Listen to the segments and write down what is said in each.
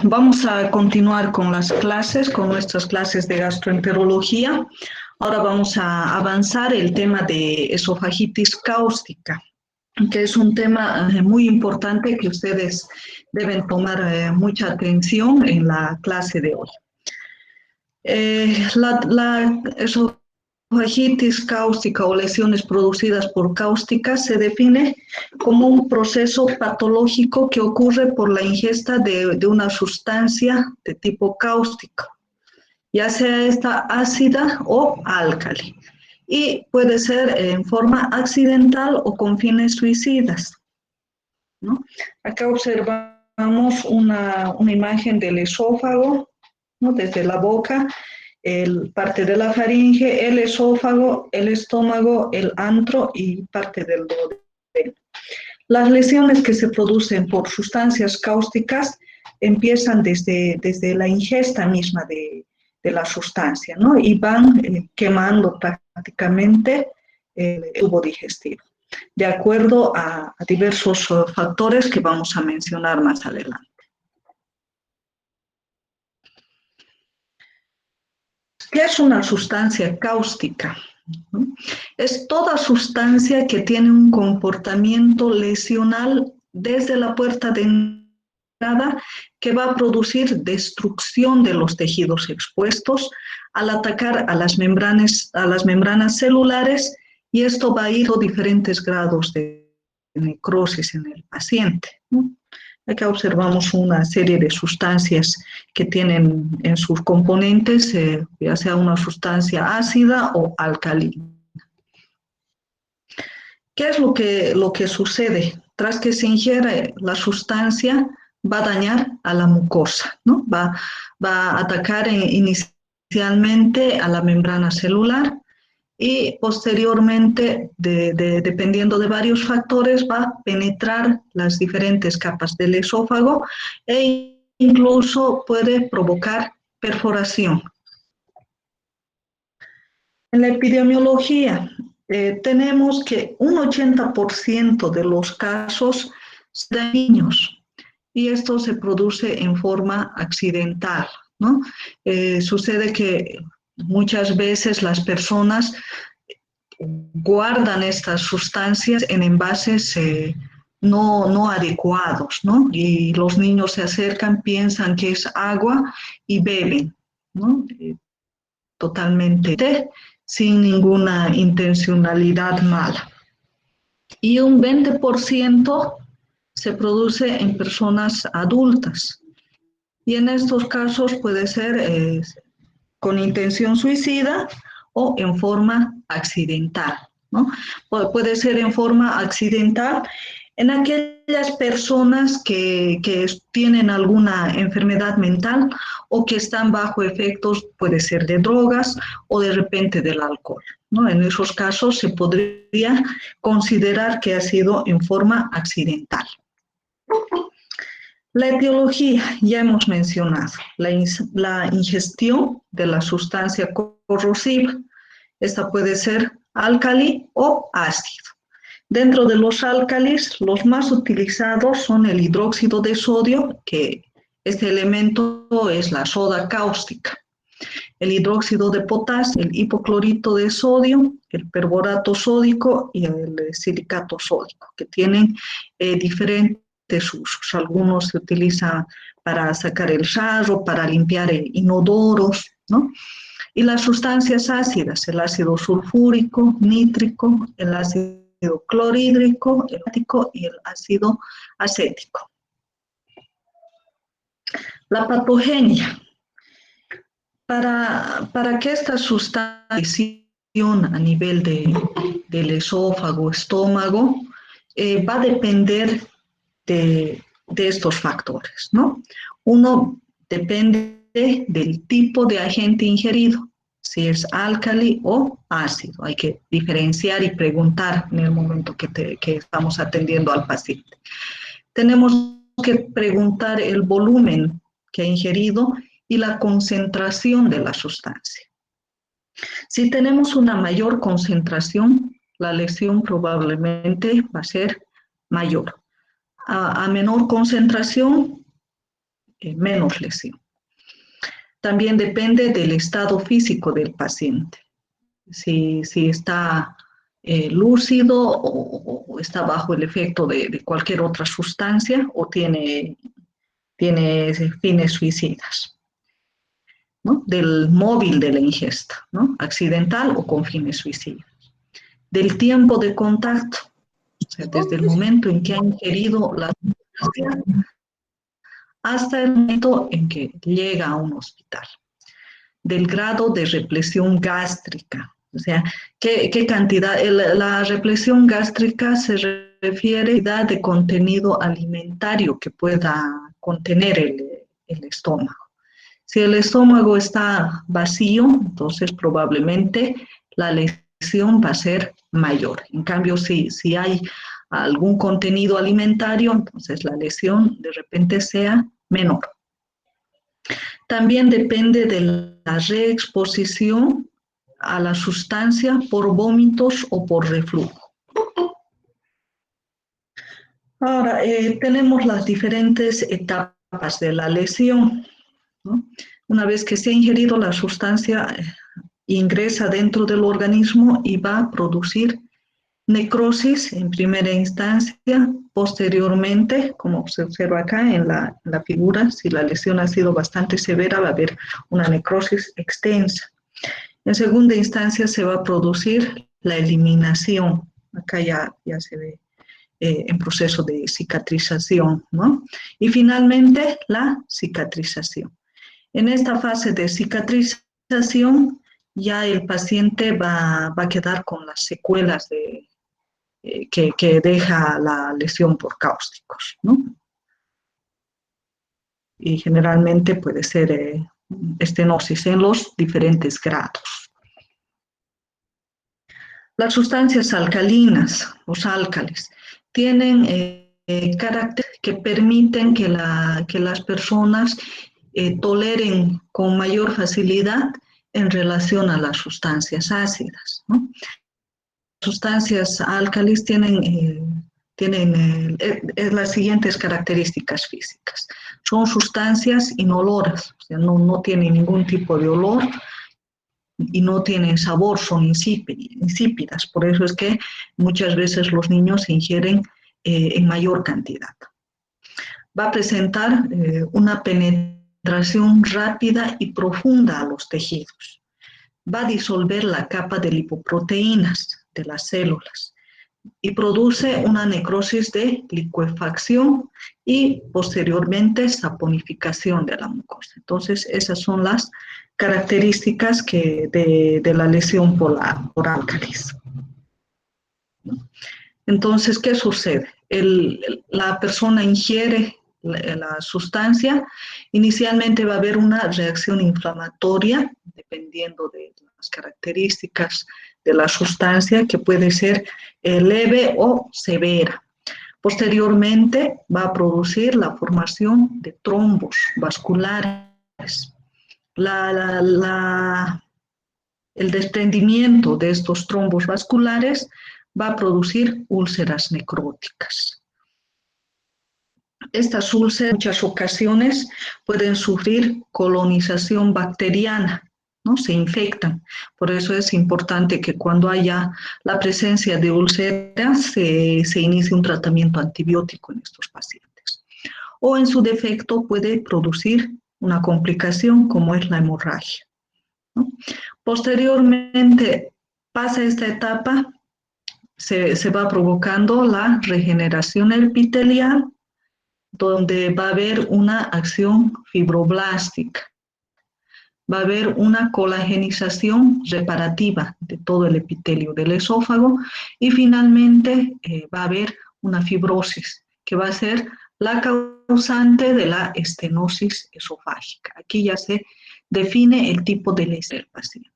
Vamos a continuar con las clases, con nuestras clases de gastroenterología. Ahora vamos a avanzar el tema de esofagitis cáustica, que es un tema muy importante que ustedes deben tomar mucha atención en la clase de hoy. La esofagitis cáustica o lesiones producidas por cáustica se define como un proceso patológico que ocurre por la ingesta de una sustancia de tipo cáustico, ya sea esta ácida o álcali, y puede ser en forma accidental o con fines suicidas, ¿no? Acá observamos una imagen del esófago, ¿no? Desde la boca, parte de la faringe, el esófago, el estómago, el antro y parte del duodeno. Las lesiones que se producen por sustancias cáusticas empiezan desde la ingesta misma de la sustancia, ¿no? Y van quemando prácticamente el tubo digestivo, de acuerdo a diversos factores que vamos a mencionar más adelante. ¿Qué es una sustancia cáustica? Es toda sustancia que tiene un comportamiento lesional desde la puerta de entrada que va a producir destrucción de los tejidos expuestos al atacar a las membranas celulares, y esto va a ir a diferentes grados de necrosis en el paciente, ¿no? Acá observamos una serie de sustancias que tienen en sus componentes, ya sea una sustancia ácida o alcalina. ¿Qué es lo que sucede? Tras que se ingiere la sustancia, va a dañar a la mucosa, ¿no? Va a atacar inicialmente a la membrana celular y posteriormente, dependiendo de varios factores, va a penetrar las diferentes capas del esófago e incluso puede provocar perforación. En la epidemiología, tenemos que un 80% de los casos son de niños, y esto se produce en forma accidental, ¿no? Sucede que muchas veces las personas guardan estas sustancias en envases no adecuados, ¿no? Y los niños se acercan, piensan que es agua y beben, ¿no? Totalmente sin ninguna intencionalidad mala. Y un 20% se produce en personas adultas. Y en estos casos puede ser con intención suicida o en forma accidental, ¿no? Puede ser en forma accidental en aquellas personas que tienen alguna enfermedad mental o que están bajo efectos, puede ser de drogas o de repente del alcohol, ¿no? En esos casos se podría considerar que ha sido en forma accidental. La etiología, ya hemos mencionado, la ingestión de la sustancia corrosiva. Esta puede ser álcali o ácido. Dentro de los álcalis, los más utilizados son el hidróxido de sodio, que este elemento es la soda cáustica, el hidróxido de potasio, el hipoclorito de sodio, el perborato sódico y el silicato sódico, que tienen diferentes usos. Algunos se utilizan para sacar el sarro, para limpiar inodoros, ¿no? Y las sustancias ácidas, el ácido sulfúrico, nítrico, el ácido clorhídrico, el ácido y el ácido acético. La patogenia. Para que esta sustancia a nivel del esófago, estómago, va a depender de estos factores, ¿no? Uno depende del tipo de agente ingerido, si es álcali o ácido. Hay que diferenciar y preguntar en el momento que estamos atendiendo al paciente. Tenemos que preguntar el volumen que ha ingerido y la concentración de la sustancia. Si tenemos una mayor concentración, la lesión probablemente va a ser mayor. A menor concentración, menos lesión. También depende del estado físico del paciente. Si está lúcido o está bajo el efecto de cualquier otra sustancia o tiene fines suicidas, ¿no? Del móvil de la ingesta, ¿no? Accidental o con fines suicidas. Del tiempo de contacto, o sea, desde el momento en que ha ingerido la sustancia hasta el momento en que llega a un hospital. Del grado de represión gástrica, o sea, ¿qué cantidad? La represión gástrica se refiere a la cantidad de contenido alimentario que pueda contener el estómago. Si el estómago está vacío, entonces probablemente la lesión va a ser mayor. En cambio, si hay algún contenido alimentario, entonces la lesión de repente sea menor. También depende de la reexposición a la sustancia por vómitos o por reflujo. Ahora, tenemos las diferentes etapas de la lesión, ¿no? Una vez que se ha ingerido la sustancia, ingresa dentro del organismo y va a producir necrosis en primera instancia. Posteriormente, como se observa acá en la figura, si la lesión ha sido bastante severa, va a haber una necrosis extensa. En segunda instancia se va a producir la eliminación. Acá ya se ve en proceso de cicatrización, ¿no? Y finalmente la cicatrización. En esta fase de cicatrización ya el paciente va a quedar con las secuelas que deja la lesión por cáusticos, ¿no? Y generalmente puede ser estenosis en los diferentes grados. Las sustancias alcalinas, los álcalis, tienen caracteres que permiten que las personas toleren con mayor facilidad en relación a las sustancias ácidas, ¿no? Sustancias álcalis tienen las siguientes características físicas. Son sustancias inoloras, o sea, no tienen ningún tipo de olor y no tienen sabor, son insípidas. Por eso es que muchas veces los niños se ingieren en mayor cantidad. Va a presentar una penetración rápida y profunda a los tejidos. Va a disolver la capa de lipoproteínas de las células y produce una necrosis de licuefacción y posteriormente saponificación de la mucosa. Entonces, esas son las características de la lesión por álcalis. Entonces, ¿qué sucede? La persona ingiere la sustancia, inicialmente va a haber una reacción inflamatoria, dependiendo de las características de la sustancia, que puede ser leve o severa. Posteriormente va a producir la formación de trombos vasculares. El desprendimiento de estos trombos vasculares va a producir úlceras necróticas. Estas úlceras en muchas ocasiones pueden sufrir colonización bacteriana, ¿no? Se infectan. Por eso es importante que cuando haya la presencia de úlceras se inicie un tratamiento antibiótico en estos pacientes. O en su defecto puede producir una complicación como es la hemorragia, ¿no? Posteriormente pasa esta etapa, se va provocando la regeneración epitelial, donde va a haber una acción fibroblástica, va a haber una colagenización reparativa de todo el epitelio del esófago y finalmente va a haber una fibrosis que va a ser la causante de la estenosis esofágica. Aquí ya se define el tipo de lesión del paciente.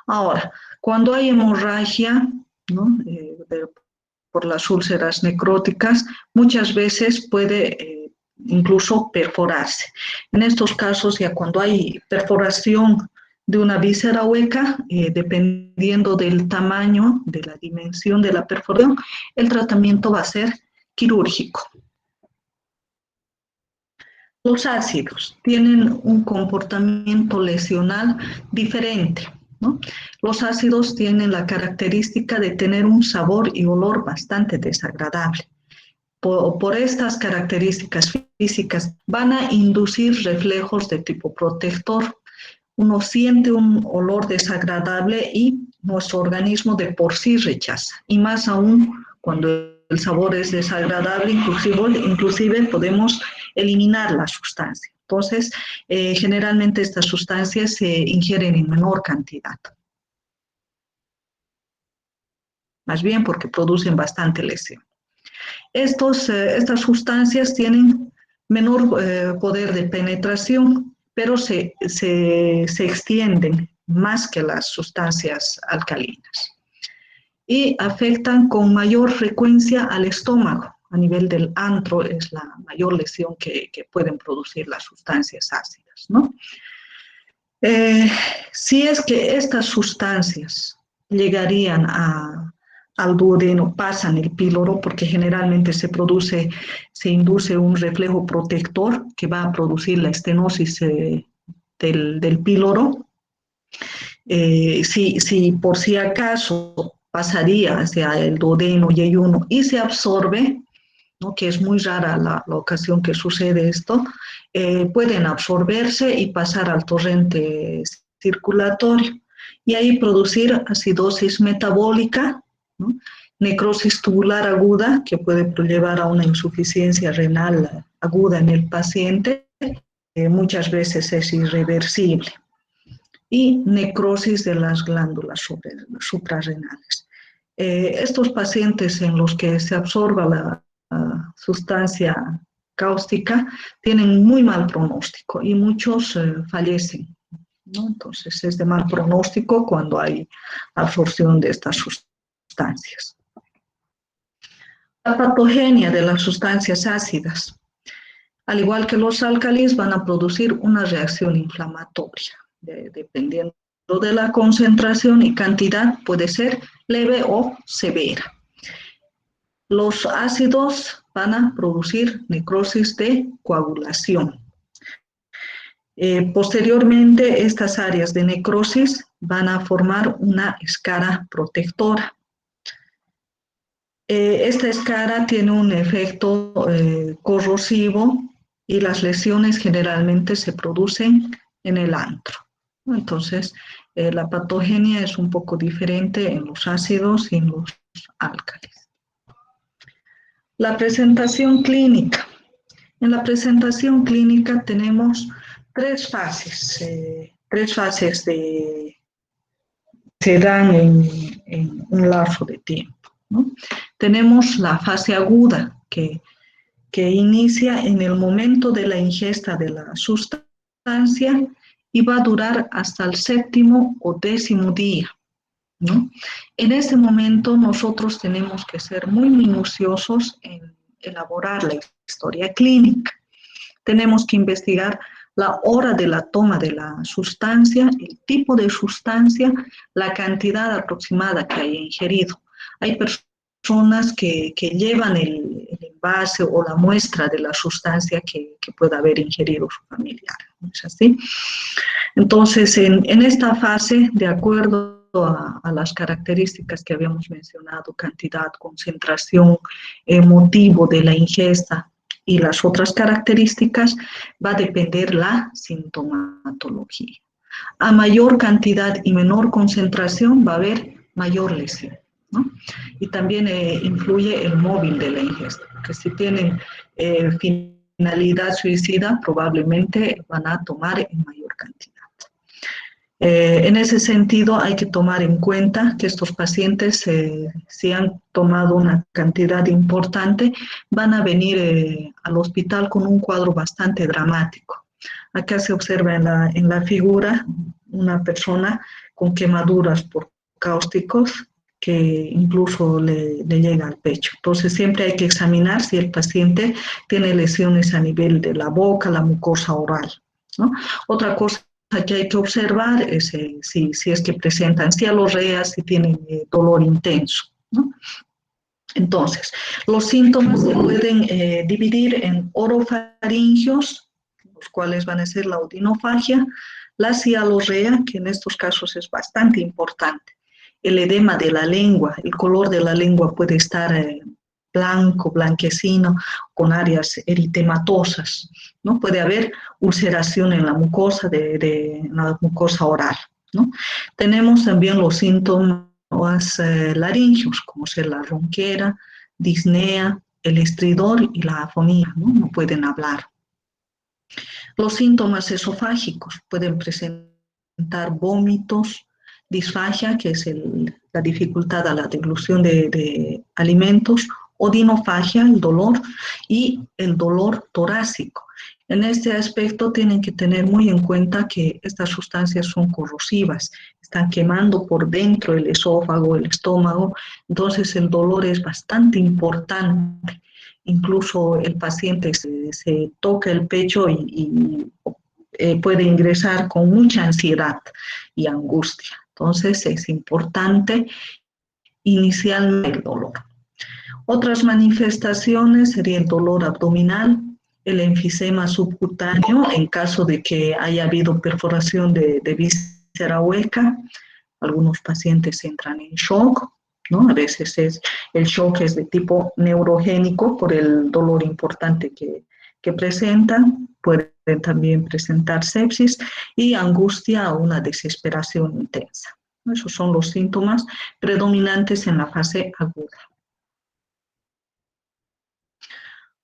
Ahora, cuando hay hemorragia, ¿no? Por las úlceras necróticas, muchas veces puede incluso perforarse. En estos casos, ya cuando hay perforación de una víscera hueca, dependiendo del tamaño, de la dimensión de la perforación, el tratamiento va a ser quirúrgico. Los ácidos tienen un comportamiento lesional diferente, ¿no? Los ácidos tienen la característica de tener un sabor y olor bastante desagradable. Por estas características físicas van a inducir reflejos de tipo protector. Uno siente un olor desagradable y nuestro organismo de por sí rechaza. Y más aún cuando el sabor es desagradable, inclusive podemos eliminar la sustancia. Entonces, generalmente estas sustancias se ingieren en menor cantidad. Más bien porque producen bastante lesión. Estas sustancias tienen menor poder de penetración, pero se extienden más que las sustancias alcalinas y afectan con mayor frecuencia al estómago. A nivel del antro es la mayor lesión que pueden producir las sustancias ácidas, ¿no? Si es que estas sustancias llegarían al duodeno, pasan el píloro, porque generalmente se induce un reflejo protector que va a producir la estenosis del píloro. Si por si acaso pasaría hacia el duodeno y ayuno y se absorbe, ¿no? Que es muy rara la ocasión que sucede esto, pueden absorberse y pasar al torrente circulatorio y ahí producir acidosis metabólica, ¿no? Necrosis tubular aguda, que puede llevar a una insuficiencia renal aguda en el paciente, muchas veces es irreversible, y necrosis de las glándulas suprarrenales. Estos pacientes en los que se absorba la sustancia cáustica tienen muy mal pronóstico y muchos fallecen, ¿no? Entonces es de mal pronóstico cuando hay absorción de estas sustancias. La patogenia de las sustancias ácidas, al igual que los álcalis, van a producir una reacción inflamatoria, dependiendo de la concentración y cantidad, puede ser leve o severa. Los ácidos van a producir necrosis de coagulación. Posteriormente, estas áreas de necrosis van a formar una escara protectora. Esta escara tiene un efecto corrosivo y las lesiones generalmente se producen en el antro. Entonces, la patogenia es un poco diferente en los ácidos y en los álcalis. La presentación clínica. En la presentación clínica tenemos tres fases se dan en un lapso de tiempo, ¿no? Tenemos la fase aguda, que inicia en el momento de la ingesta de la sustancia y va a durar hasta el 7º o 10º día, ¿no? En ese momento nosotros tenemos que ser muy minuciosos en elaborar la historia clínica. Tenemos que investigar la hora de la toma de la sustancia, el tipo de sustancia, la cantidad aproximada que haya ingerido. Hay personas que llevan el envase o la muestra de la sustancia que pueda haber ingerido su familiar, ¿no es así? Entonces, en esta fase, de acuerdo a las características que habíamos mencionado, cantidad, concentración, motivo de la ingesta y las otras características, va a depender la sintomatología. A mayor cantidad y menor concentración va a haber mayor lesión, ¿no? Y también influye el móvil de la ingesta, porque si tienen finalidad suicida, probablemente van a tomar en mayor cantidad. En ese sentido, hay que tomar en cuenta que estos pacientes, si han tomado una cantidad importante, van a venir al hospital con un cuadro bastante dramático. Acá se observa en la figura una persona con quemaduras por cáusticos que incluso le llega al pecho. Entonces, siempre hay que examinar si el paciente tiene lesiones a nivel de la boca, la mucosa oral, ¿no? Otra cosa que hay que observar es si es que presentan cialorreas, si tienen dolor intenso, ¿no? Entonces, los síntomas se pueden dividir en orofaringios los cuales van a ser la odinofagia, la cialorrea, que en estos casos es bastante importante, el edema de la lengua, el color de la lengua puede estar blanco, blanquecino, con áreas eritematosas, ¿no? Puede haber ulceración en la mucosa, la mucosa oral, ¿no? Tenemos también los síntomas laringios, como ser la ronquera, disnea, el estridor y la afonía, ¿no? No pueden hablar. Los síntomas esofágicos pueden presentar vómitos, disfagia, que es la dificultad a la deglución de alimentos, odinofagia, el dolor, y el dolor torácico. En este aspecto tienen que tener muy en cuenta que estas sustancias son corrosivas, están quemando por dentro el esófago, el estómago, entonces el dolor es bastante importante. Incluso el paciente se toca el pecho y puede ingresar con mucha ansiedad y angustia. Entonces es importante inicialmente el dolor. Otras manifestaciones sería el dolor abdominal, el enfisema subcutáneo en caso de que haya habido perforación de víscera hueca. Algunos pacientes entran en shock, ¿no? A veces el shock es de tipo neurogénico por el dolor importante que presentan. Pueden también presentar sepsis y angustia o una desesperación intensa. Esos son los síntomas predominantes en la fase aguda.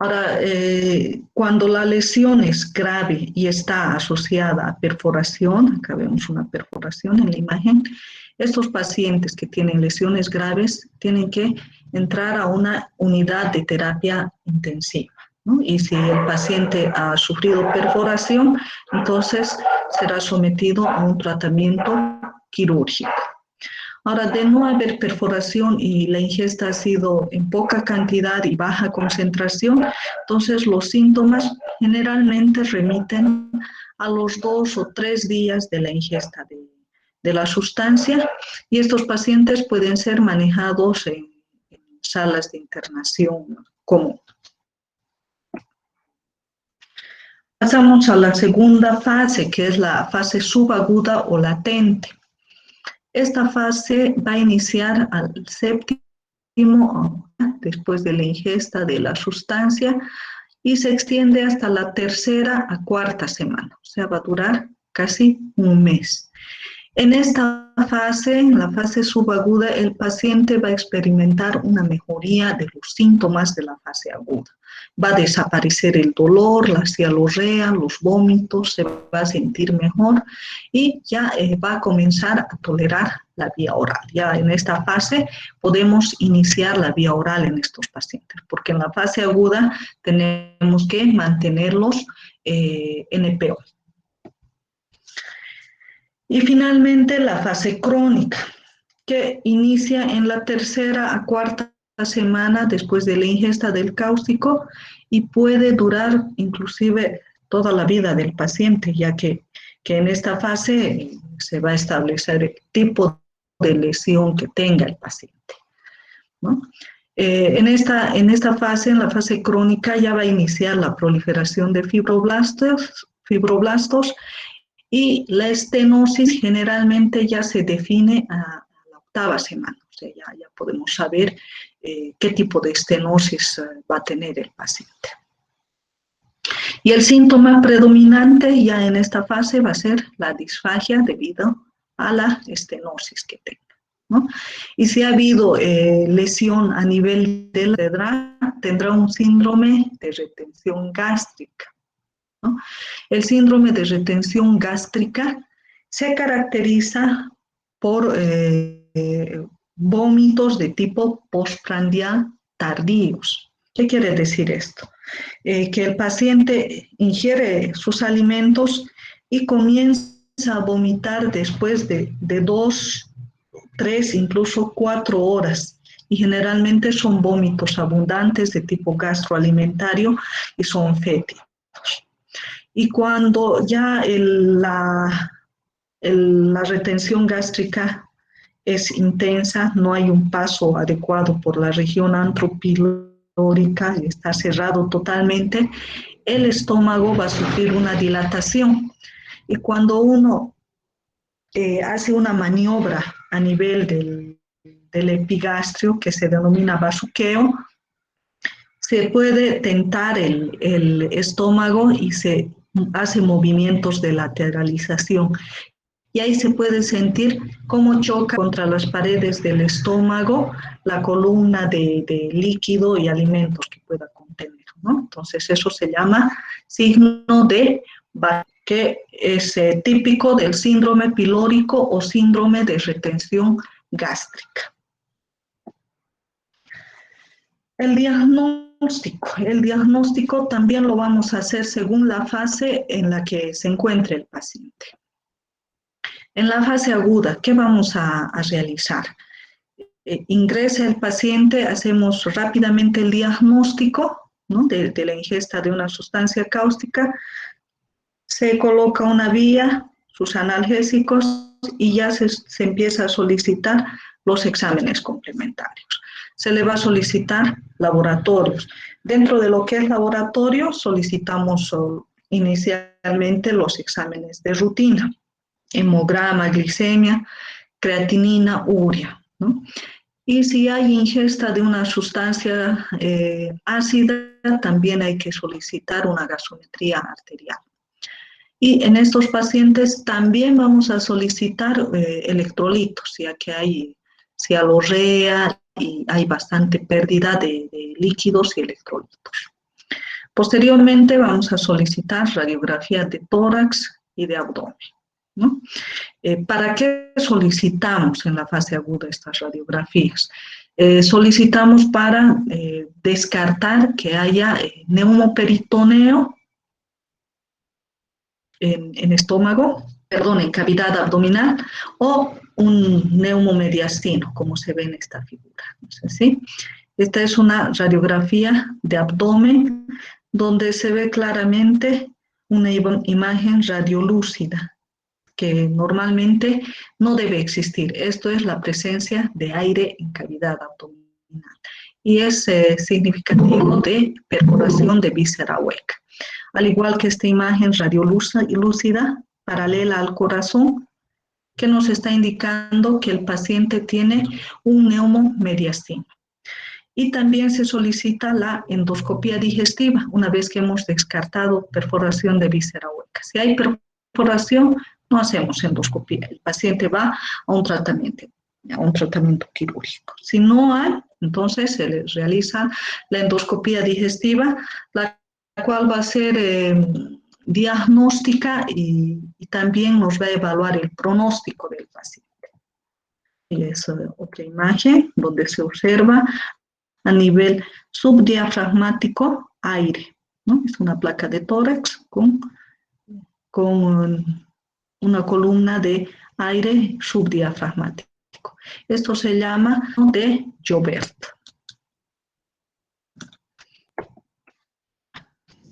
Ahora, cuando la lesión es grave y está asociada a perforación, acá vemos una perforación en la imagen, estos pacientes que tienen lesiones graves tienen que entrar a una unidad de terapia intensiva, ¿no? Y si el paciente ha sufrido perforación, entonces será sometido a un tratamiento quirúrgico. Ahora, de no haber perforación y la ingesta ha sido en poca cantidad y baja concentración, entonces los síntomas generalmente remiten a los 2 o 3 días de la ingesta de la sustancia, y estos pacientes pueden ser manejados en salas de internación común. Pasamos a la segunda fase, que es la fase subaguda o latente. Esta fase va a iniciar al séptimo, después de la ingesta de la sustancia, y se extiende hasta la tercera a cuarta semana, o sea, va a durar casi un mes. En esta fase, en la fase subaguda, el paciente va a experimentar una mejoría de los síntomas de la fase aguda. Va a desaparecer el dolor, la cialorrea, los vómitos, se va a sentir mejor y ya va a comenzar a tolerar la vía oral. Ya en esta fase podemos iniciar la vía oral en estos pacientes, porque en la fase aguda tenemos que mantenerlos NPO. Y finalmente la fase crónica, que inicia en la tercera a cuarta semana después de la ingesta del cáustico y puede durar inclusive toda la vida del paciente, ya que en esta fase se va a establecer el tipo de lesión que tenga el paciente, ¿no? En esta fase, en la fase crónica, ya va a iniciar la proliferación de fibroblastos, y la estenosis generalmente ya se define a la octava semana, o sea, ya podemos saber qué tipo de estenosis va a tener el paciente. Y el síntoma predominante ya en esta fase va a ser la disfagia debido a la estenosis que tenga, ¿no? Y si ha habido lesión a nivel de la cerebral, tendrá un síndrome de retención gástrica, ¿no? El síndrome de retención gástrica se caracteriza por vómitos de tipo postprandial tardíos. ¿Qué quiere decir esto? Que el paciente ingiere sus alimentos y comienza a vomitar después de 2, 3, incluso 4 horas. Y generalmente son vómitos abundantes de tipo gastroalimentario y son fétidos. Y cuando ya la retención gástrica es intensa, no hay un paso adecuado por la región antropilórica, está cerrado totalmente, el estómago va a sufrir una dilatación. Y cuando uno hace una maniobra a nivel del epigastrio, que se denomina bazuqueo, se puede tentar el estómago y se hace movimientos de lateralización. Y ahí se puede sentir cómo choca contra las paredes del estómago la columna de líquido y alimentos que pueda contener, ¿no? Entonces eso se llama signo de que es típico del síndrome pilórico o síndrome de retención gástrica. El diagnóstico también lo vamos a hacer según la fase en la que se encuentre el paciente. En la fase aguda, ¿qué vamos a realizar? Ingresa el paciente, hacemos rápidamente el diagnóstico, ¿no?, de la ingesta de una sustancia cáustica, se coloca una vía, sus analgésicos y ya se empieza a solicitar los exámenes complementarios. Se le va a solicitar laboratorios. Dentro de lo que es laboratorio, solicitamos inicialmente los exámenes de rutina, hemograma, glicemia, creatinina, urea, ¿no? Y si hay ingesta de una sustancia ácida, también hay que solicitar una gasometría arterial. Y en estos pacientes también vamos a solicitar electrolitos, ya que hay cialorrea y hay bastante pérdida de líquidos y electrolitos. Posteriormente vamos a solicitar radiografía de tórax y de abdomen, ¿no? ¿Para qué solicitamos en la fase aguda estas radiografías? Solicitamos para descartar que haya neumoperitoneo en estómago, perdón, en cavidad abdominal, o un neumomediastino, como se ve en esta figura. No sé, ¿sí? Esta es una radiografía de abdomen donde se ve claramente una imagen radiolúcida, que normalmente no debe existir. Esto es la presencia de aire en cavidad abdominal. Y es significativo de perforación de víscera hueca. Al igual que esta imagen radiolúcida, paralela al corazón, que nos está indicando que el paciente tiene un neumomediastino. Y también se solicita la endoscopía digestiva, una vez que hemos descartado perforación de víscera hueca. Si hay perforación, no hacemos endoscopía. El paciente va a un tratamiento quirúrgico. Si no hay, entonces se le realiza la endoscopía digestiva, la cual va a ser diagnóstica y también nos va a evaluar el pronóstico del paciente. Y es otra imagen donde se observa a nivel subdiafragmático aire, ¿no? Es una placa de tórax con una columna de aire subdiafragmático. Esto se llama de Joubert.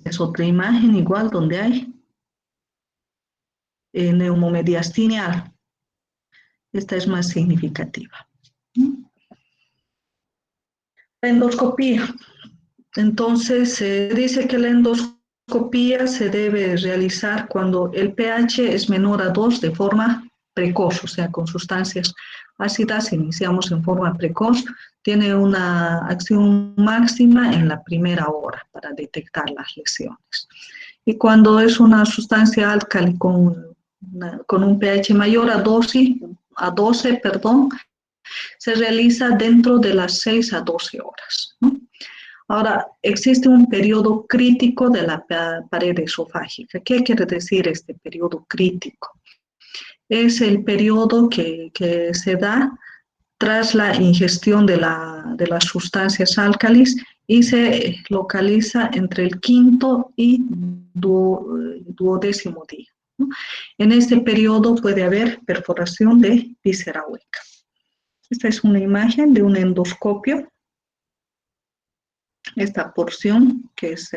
Es otra imagen igual donde hay neumomediastinal. Esta es más significativa. La endoscopía. Entonces, se dice que la endoscopía se debe realizar cuando el pH es menor a 2 de forma precoz, o sea, con sustancias ácidas iniciamos en forma precoz, tiene una acción máxima en la primera hora para detectar las lesiones. Y cuando es una sustancia álcali con un pH mayor a 12, se realiza dentro de las 6 a 12 horas, ¿no? Ahora, existe un periodo crítico de la pared esofágica. ¿Qué quiere decir este periodo crítico? Es el periodo que se da tras la ingestión de las sustancias álcalis y se localiza entre el quinto y duodécimo día, ¿no? En este periodo puede haber perforación de víscera hueca. Esta es una imagen de un endoscopio. Esta porción que es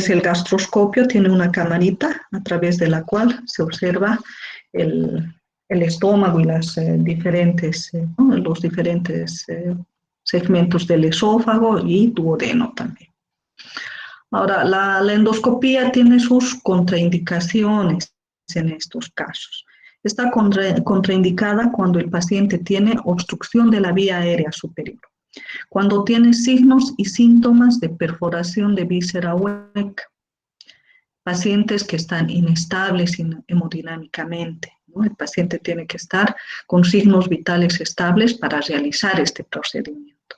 el gastroscopio, tiene una camarita a través de la cual se observa el estómago y los diferentes segmentos del esófago y duodeno también. Ahora, la endoscopía tiene sus contraindicaciones en estos casos. Está contraindicada cuando el paciente tiene obstrucción de la vía aérea superior, cuando tiene signos y síntomas de perforación de víscera hueca, pacientes que están inestables hemodinámicamente, ¿no? El paciente tiene que estar con signos vitales estables para realizar este procedimiento.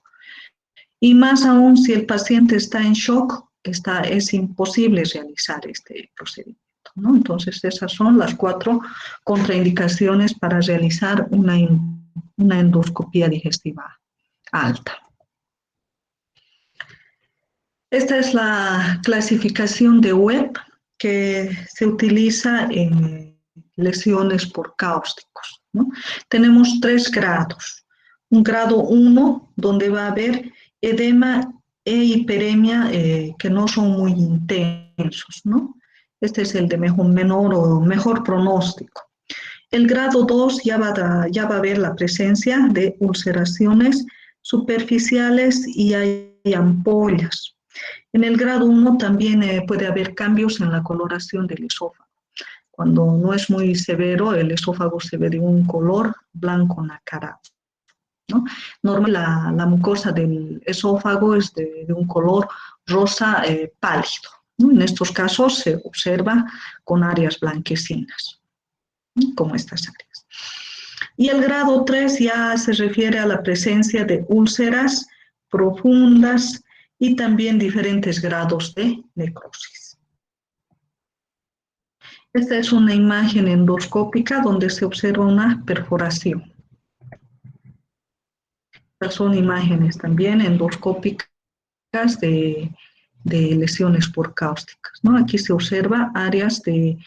Y más aún si el paciente está en shock, es imposible realizar este procedimiento, ¿no? Entonces, esas son las 4 contraindicaciones para realizar una endoscopía digestiva alta. Esta es la clasificación de Webb que se utiliza en lesiones por cáusticos, ¿no? Tenemos 3 grados. Un grado 1, donde va a haber edema e hiperemia que no son muy intensos, ¿no? Este es el de menor o mejor pronóstico. El grado 2 ya va a haber la presencia de ulceraciones superficiales y hay ampollas. En el grado 1 también puede haber cambios en la coloración del esófago. Cuando no es muy severo, el esófago se ve de un color blanco nacarado, ¿no? Normalmente la mucosa del esófago es de un color rosa pálido, ¿no? En estos casos se observa con áreas blanquecinas, ¿no? Como estas áreas. Y el grado 3 ya se refiere a la presencia de úlceras profundas y también diferentes grados de necrosis. Esta es una imagen endoscópica donde se observa una perforación. Estas son imágenes también endoscópicas de lesiones por cáusticas, ¿no? Aquí se observa áreas de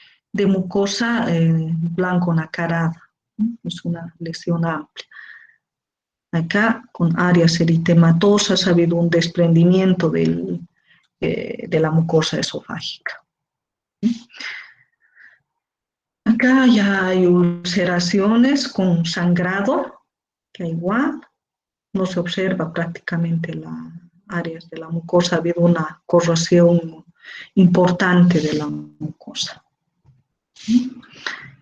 mucosa blanco nacarada, ¿no? Es una lesión amplia. Acá, con áreas eritematosas, ha habido un desprendimiento de la mucosa esofágica. Acá ya hay ulceraciones con sangrado, que igual no se observa prácticamente las áreas de la mucosa, ha habido una corrosión importante de la mucosa.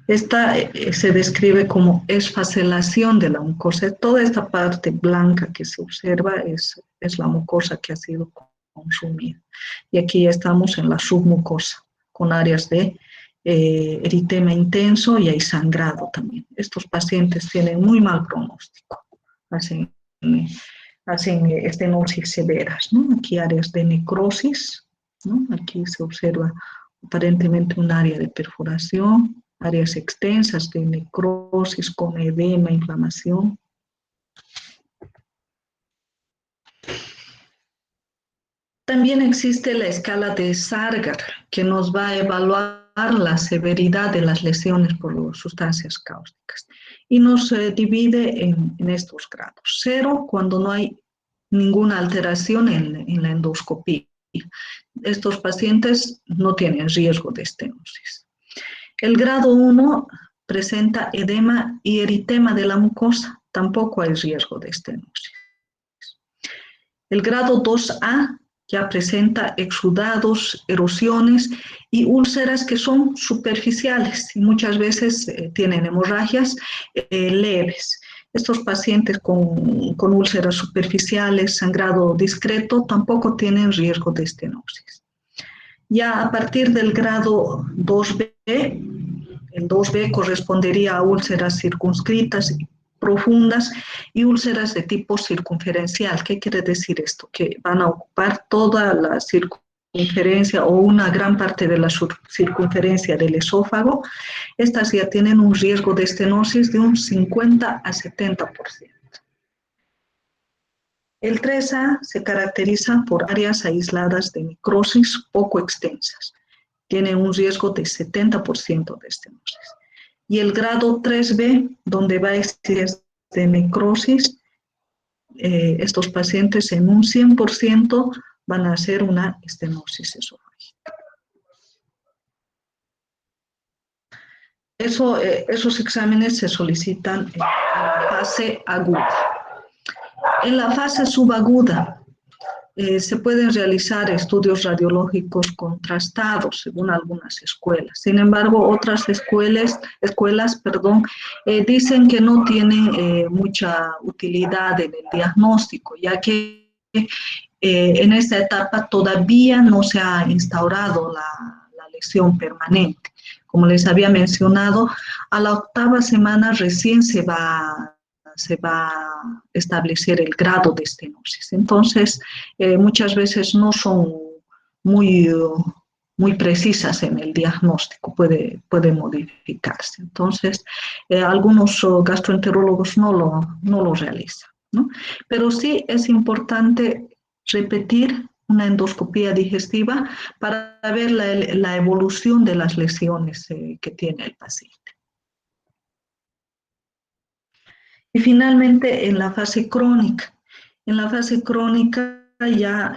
Esta se describe como esfacelación de la mucosa. Toda esta parte blanca que se observa es la mucosa que ha sido consumida. Y aquí ya estamos en la submucosa, con áreas de eritema intenso y hay sangrado también. Estos pacientes tienen muy mal pronóstico, hacen estenosis severas, ¿no? Aquí áreas de necrosis, ¿no? Aquí se observa aparentemente un área de perforación, áreas extensas de necrosis con edema, inflamación. También existe la escala de Sargar, que nos va a evaluar la severidad de las lesiones por sustancias cáusticas y nos divide en estos grados. 0 cuando no hay ninguna alteración en la endoscopía. Estos pacientes no tienen riesgo de estenosis. El grado 1 presenta edema y eritema de la mucosa, tampoco hay riesgo de estenosis. El grado 2A ya presenta exudados, erosiones y úlceras que son superficiales y muchas veces tienen hemorragias leves. Estos pacientes con úlceras superficiales, sangrado discreto, tampoco tienen riesgo de estenosis. Ya a partir del grado 2B, el 2B correspondería a úlceras circunscritas profundas y úlceras de tipo circunferencial. ¿Qué quiere decir esto? Que van a ocupar toda la circunferencia o una gran parte de la circunferencia del esófago. Estas ya tienen un riesgo de estenosis de un 50 a 70%. El 3A se caracteriza por áreas aisladas de necrosis poco extensas. Tiene un riesgo de 70% de estenosis. Y el grado 3B, donde va a existir de necrosis, estos pacientes en un 100% van a hacer una estenosis esofágica. Esos exámenes se solicitan en la fase aguda. En la fase subaguda, se pueden realizar estudios radiológicos contrastados según algunas escuelas. Sin embargo, otras escuelas, dicen que no tienen mucha utilidad en el diagnóstico, ya que en esta etapa todavía no se ha instaurado la lesión permanente. Como les había mencionado, a la 8ª semana recién se va a establecer el grado de estenosis. Entonces, muchas veces no son muy, muy precisas en el diagnóstico, puede modificarse. Entonces, algunos gastroenterólogos no lo realizan, ¿no? Pero sí es importante repetir una endoscopía digestiva para ver la evolución de las lesiones que tiene el paciente. Y finalmente, en la fase crónica. En la fase crónica ya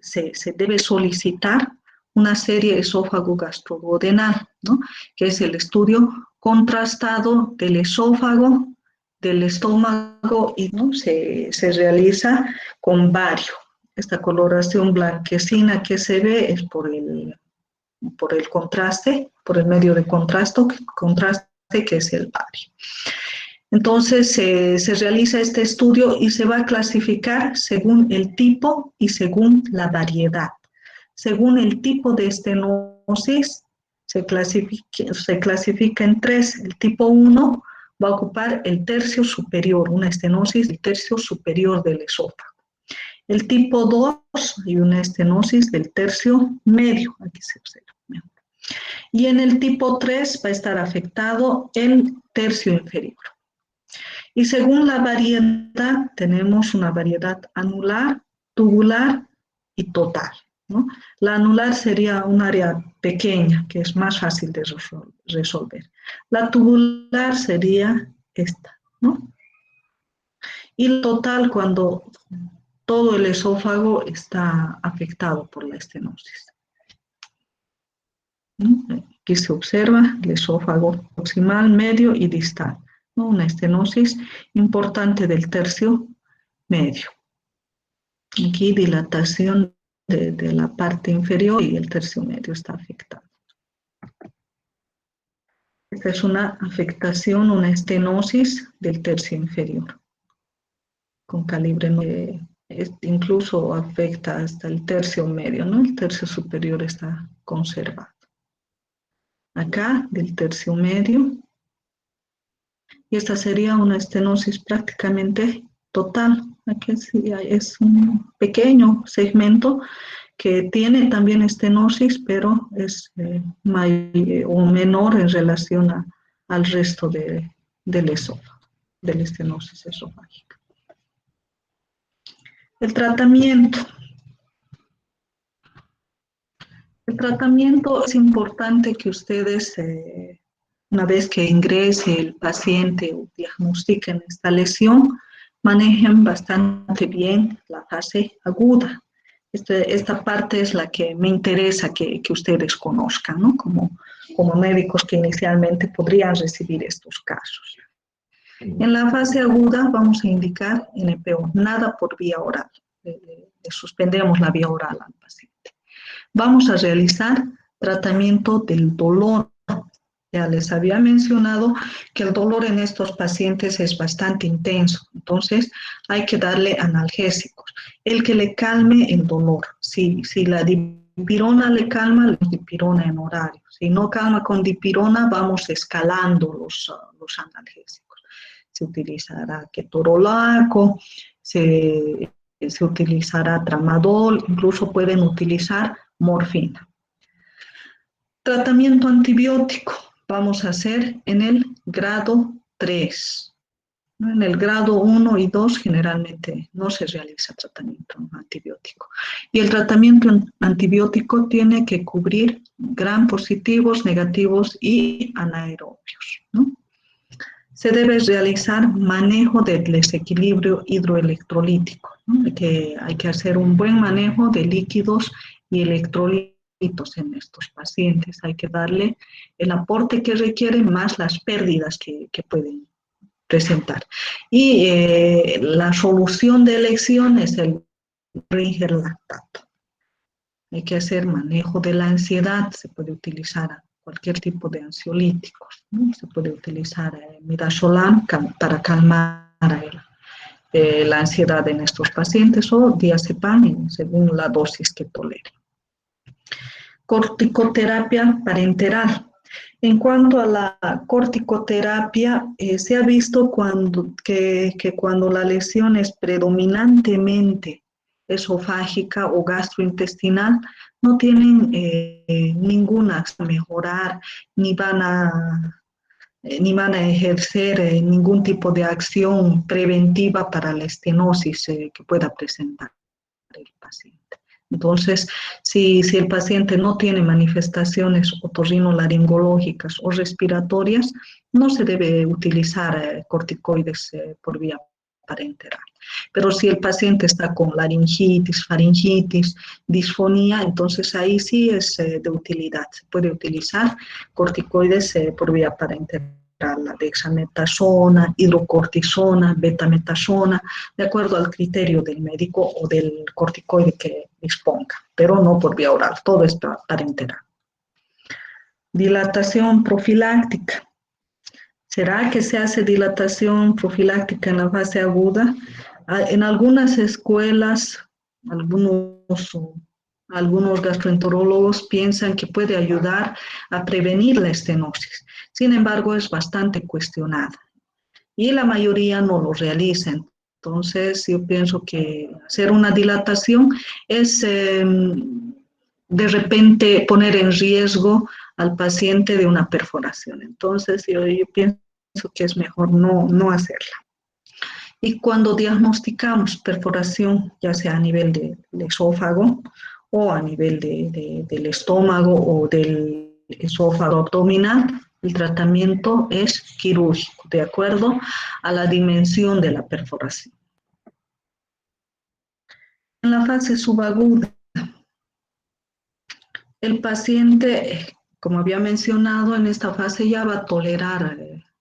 se debe solicitar una serie esófago-gastroduodenal, ¿no? Que es el estudio contrastado del esófago, del estómago, y ¿no? se realiza con bario. Esta coloración blanquecina que se ve es por el contraste, por el medio de contraste que es el bario. Entonces se realiza este estudio y se va a clasificar según el tipo y según la variedad. Según el tipo de estenosis, se clasifica en 3. El tipo 1 va a ocupar el tercio superior, una estenosis del tercio superior del esófago. El tipo 2 y una estenosis del tercio medio, aquí se observa mejor. Y en el tipo 3 va a estar afectado el tercio inferior. Y según la variedad, tenemos una variedad anular, tubular y total, ¿no? La anular sería un área pequeña, que es más fácil de resolver. La tubular sería esta, ¿no? Y el total cuando todo el esófago está afectado por la estenosis, ¿no? Aquí se observa el esófago proximal, medio y distal, ¿no? Una estenosis importante del tercio medio. Aquí dilatación de la parte inferior y el tercio medio está afectado. Esta es una afectación, una estenosis del tercio inferior. Con calibre 9, incluso afecta hasta el tercio medio, ¿no? El tercio superior está conservado. Acá, del tercio medio. Y esta sería una estenosis prácticamente total. Aquí es un pequeño segmento que tiene también estenosis, pero es o menor en relación al resto del esófago, de la estenosis esofágica. El tratamiento. El tratamiento es importante que ustedes, una vez que ingrese el paciente o diagnostiquen esta lesión, manejen bastante bien la fase aguda. Esta parte es la que me interesa que ustedes conozcan, ¿no? Como médicos que inicialmente podrían recibir estos casos. En la fase aguda vamos a indicar NPO, nada por vía oral. Le suspendemos la vía oral al paciente. Vamos a realizar tratamiento del dolor. Ya les había mencionado que el dolor en estos pacientes es bastante intenso, entonces hay que darle analgésicos. El que le calme el dolor. Si la dipirona le calma, la dipirona en horario. Si no calma con dipirona, vamos escalando los analgésicos. Se utilizará ketorolaco, se utilizará tramadol, incluso pueden utilizar morfina. Tratamiento antibiótico vamos a hacer en el grado 3. En el grado 1 y 2 generalmente no se realiza tratamiento antibiótico. Y el tratamiento antibiótico tiene que cubrir gram positivos, negativos y anaerobios, ¿no? Se debe realizar manejo del desequilibrio hidroelectrolítico, ¿no? Hay que hacer un buen manejo de líquidos y electrolitos en estos pacientes. Hay que darle el aporte que requieren más las pérdidas que pueden presentar. Y la solución de elección es el Ringer lactato. Hay que hacer manejo de la ansiedad, se puede utilizar cualquier tipo de ansiolíticos, ¿no? Se puede utilizar midazolam para calmar la ansiedad en estos pacientes o diazepam según la dosis que tolere. Corticoterapia parenteral. En cuanto a la corticoterapia, se ha visto que cuando la lesión es predominantemente esofágica o gastrointestinal, no tienen ninguna mejorar ni van a ejercer ningún tipo de acción preventiva para la estenosis que pueda presentar el paciente. Entonces, si el paciente no tiene manifestaciones otorrinolaringológicas o respiratorias, no se debe utilizar corticoides por vía parenteral. Pero si el paciente está con laringitis, faringitis, disfonía, entonces ahí sí es de utilidad. Se puede utilizar corticoides por vía parenteral, la dexametasona, hidrocortisona, betametasona, de acuerdo al criterio del médico o del corticoide que disponga, pero no por vía oral, todo es parenteral. Dilatación profiláctica. ¿Será que se hace dilatación profiláctica en la fase aguda? En algunas escuelas, algunos gastroenterólogos piensan que puede ayudar a prevenir la estenosis. Sin embargo, es bastante cuestionada y la mayoría no lo realiza. Entonces, yo pienso que hacer una dilatación es de repente poner en riesgo al paciente de una perforación. Entonces, yo pienso que es mejor no hacerla. Y cuando diagnosticamos perforación, ya sea a nivel del esófago o a nivel del estómago o del esófago abdominal, el tratamiento es quirúrgico, de acuerdo a la dimensión de la perforación. En la fase subaguda, el paciente, como había mencionado, en esta fase ya va a tolerar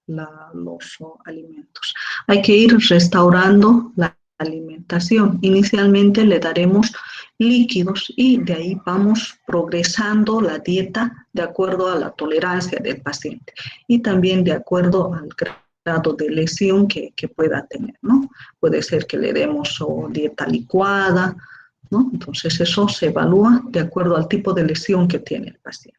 los alimentos. Hay que ir restaurando la alimentación. Inicialmente le daremos líquidos y de ahí vamos progresando la dieta de acuerdo a la tolerancia del paciente y también de acuerdo al grado de lesión que pueda tener, ¿no? Puede ser que le demos dieta licuada, ¿no? Entonces eso se evalúa de acuerdo al tipo de lesión que tiene el paciente.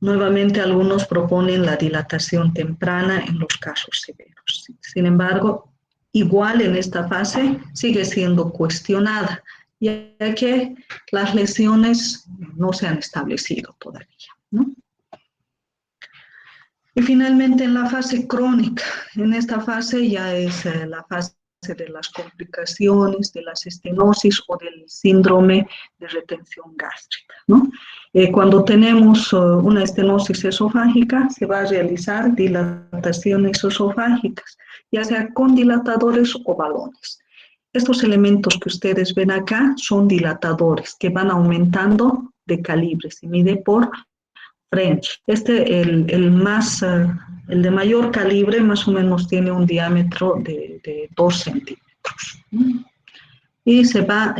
Nuevamente, algunos proponen la dilatación temprana en los casos severos. Sin embargo, igual en esta fase sigue siendo cuestionada, ya que las lesiones no se han establecido todavía, ¿no? Y finalmente en la fase crónica, en esta fase ya es la fase de las complicaciones, de las estenosis o del síndrome de retención gástrica, ¿no? Cuando tenemos una estenosis esofágica, se va a realizar dilataciones esofágicas, ya sea con dilatadores o balones. Estos elementos que ustedes ven acá son dilatadores que van aumentando de calibre, se mide por French. El de mayor calibre más o menos tiene un diámetro de 2 centímetros. Y se va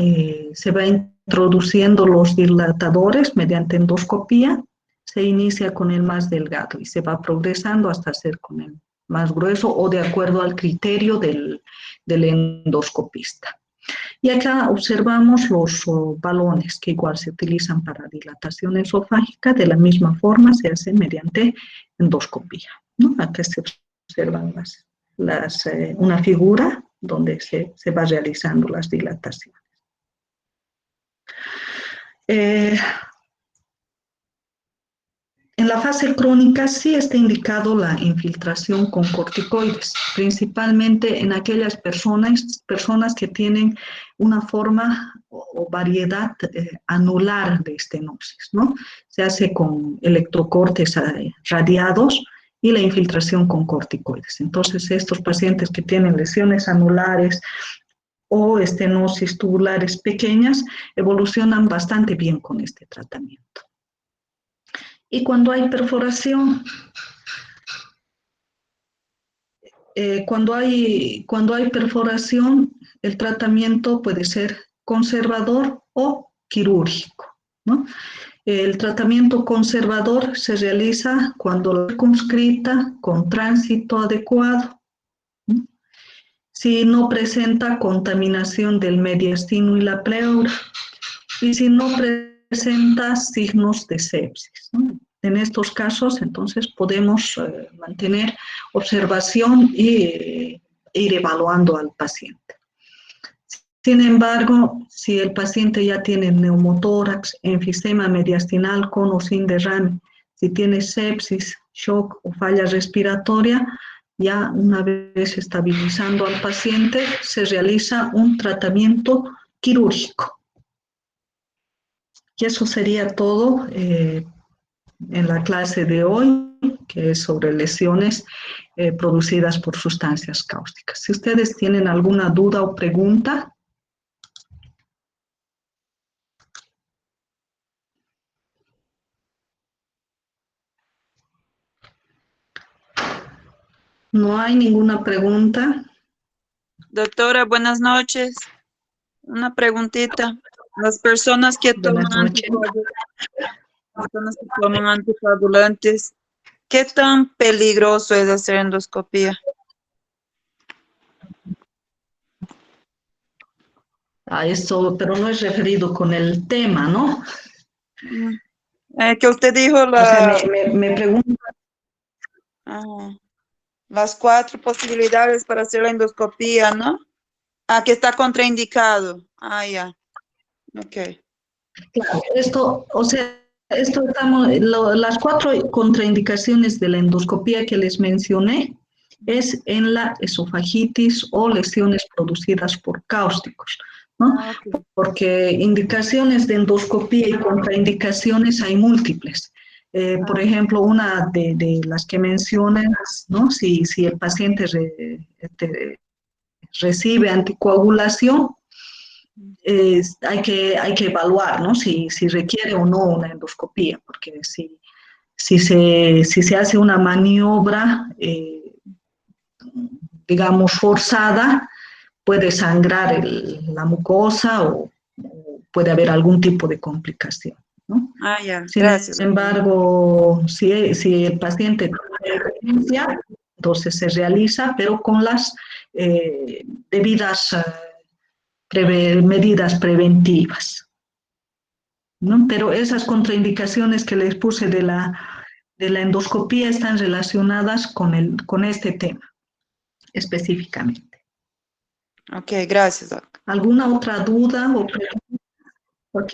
introduciendo los dilatadores mediante endoscopía. Se inicia con el más delgado y se va progresando hasta ser con el más grueso o de acuerdo al criterio del endoscopista. Y acá observamos los balones que igual se utilizan para dilatación esofágica, de la misma forma se hace mediante endoscopía, ¿no? Acá se observan una figura donde se va realizando las dilataciones. En la fase crónica sí está indicado la infiltración con corticoides, principalmente en aquellas personas que tienen una forma o variedad anular de estenosis, ¿no? Se hace con electrocortes radiados y la infiltración con corticoides. Entonces, estos pacientes que tienen lesiones anulares o estenosis tubulares pequeñas evolucionan bastante bien con este tratamiento. Y cuando hay perforación, cuando hay perforación, el tratamiento puede ser conservador o quirúrgico, ¿no? El tratamiento conservador se realiza cuando la circunscrita con tránsito adecuado, ¿no? Si no presenta contaminación del mediastino y la pleura, y si no presenta signos de sepsis, ¿no? En estos casos, entonces, podemos mantener observación y ir evaluando al paciente. Sin embargo, si el paciente ya tiene neumotórax, enfisema mediastinal con o sin derrame, si tiene sepsis, shock o falla respiratoria, ya una vez estabilizando al paciente, se realiza un tratamiento quirúrgico. Y eso sería todo en la clase de hoy, que es sobre lesiones producidas por sustancias cáusticas. Si ustedes tienen alguna duda o pregunta. No hay ninguna pregunta. Doctora, buenas noches. Una preguntita. Las personas que toman anticoagulantes, ¿qué tan peligroso es hacer endoscopía? A esto, pero no es referido con el tema, ¿no? Que usted dijo O sea, me pregunta. Las 4 posibilidades para hacer la endoscopía, ¿no? Que está contraindicado. Ya. Ok. Claro, esto, o sea, las 4 contraindicaciones de la endoscopía que les mencioné es en la esofagitis o lesiones producidas por cáusticos, ¿no? Okay. Porque indicaciones de endoscopía y contraindicaciones hay múltiples. Por ejemplo, una de las que mencionas, ¿no? Si el paciente recibe anticoagulación, hay que evaluar, ¿no? Si requiere o no una endoscopía, porque si se hace una maniobra, digamos, forzada, puede sangrar la mucosa o puede haber algún tipo de complicación, ¿no? Ya, Sin gracias. embargo, si el paciente tiene emergencia, entonces se realiza, pero con las debidas medidas preventivas, ¿no? Pero esas contraindicaciones que les puse de la endoscopía están relacionadas con este tema específicamente. Ok, gracias, doc. ¿Alguna otra duda o pregunta? Ok.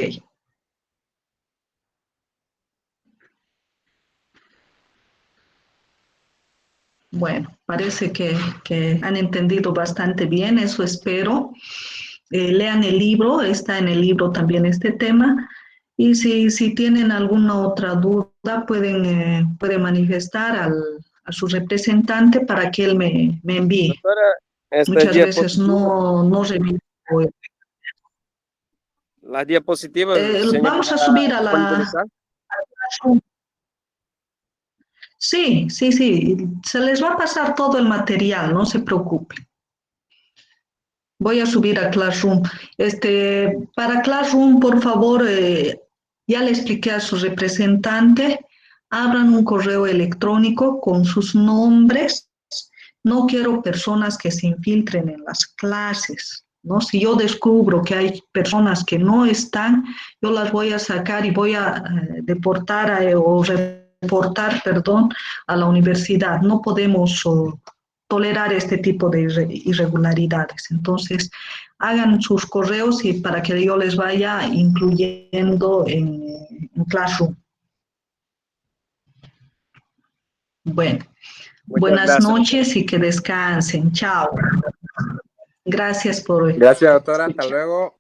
Bueno, parece que han entendido bastante bien, eso espero. Lean el libro, está en el libro también este tema. Y si tienen alguna otra duda, pueden manifestar a su representante para que él me envíe. Doctora, Muchas veces no reviso. Las diapositivas, señora, Vamos a subir a ¿pueden la... utilizar? Sí, se les va a pasar todo el material, no se preocupen. Voy a subir a Classroom. Para Classroom, por favor, ya le expliqué a su representante, abran un correo electrónico con sus nombres. No quiero personas que se infiltren en las clases, ¿no? Si yo descubro que hay personas que no están, yo las voy a sacar y voy a deportar o reportar, perdón, a la universidad. No podemos tolerar este tipo de irregularidades. Entonces, hagan sus correos y para que yo les vaya incluyendo en Classroom. Bueno, buenas noches y que descansen. Chao. Gracias por... Gracias, doctora. Hasta luego.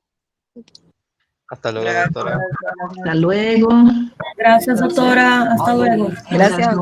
Hasta luego, doctora. Hasta luego. Gracias, doctora. Hasta luego. Gracias.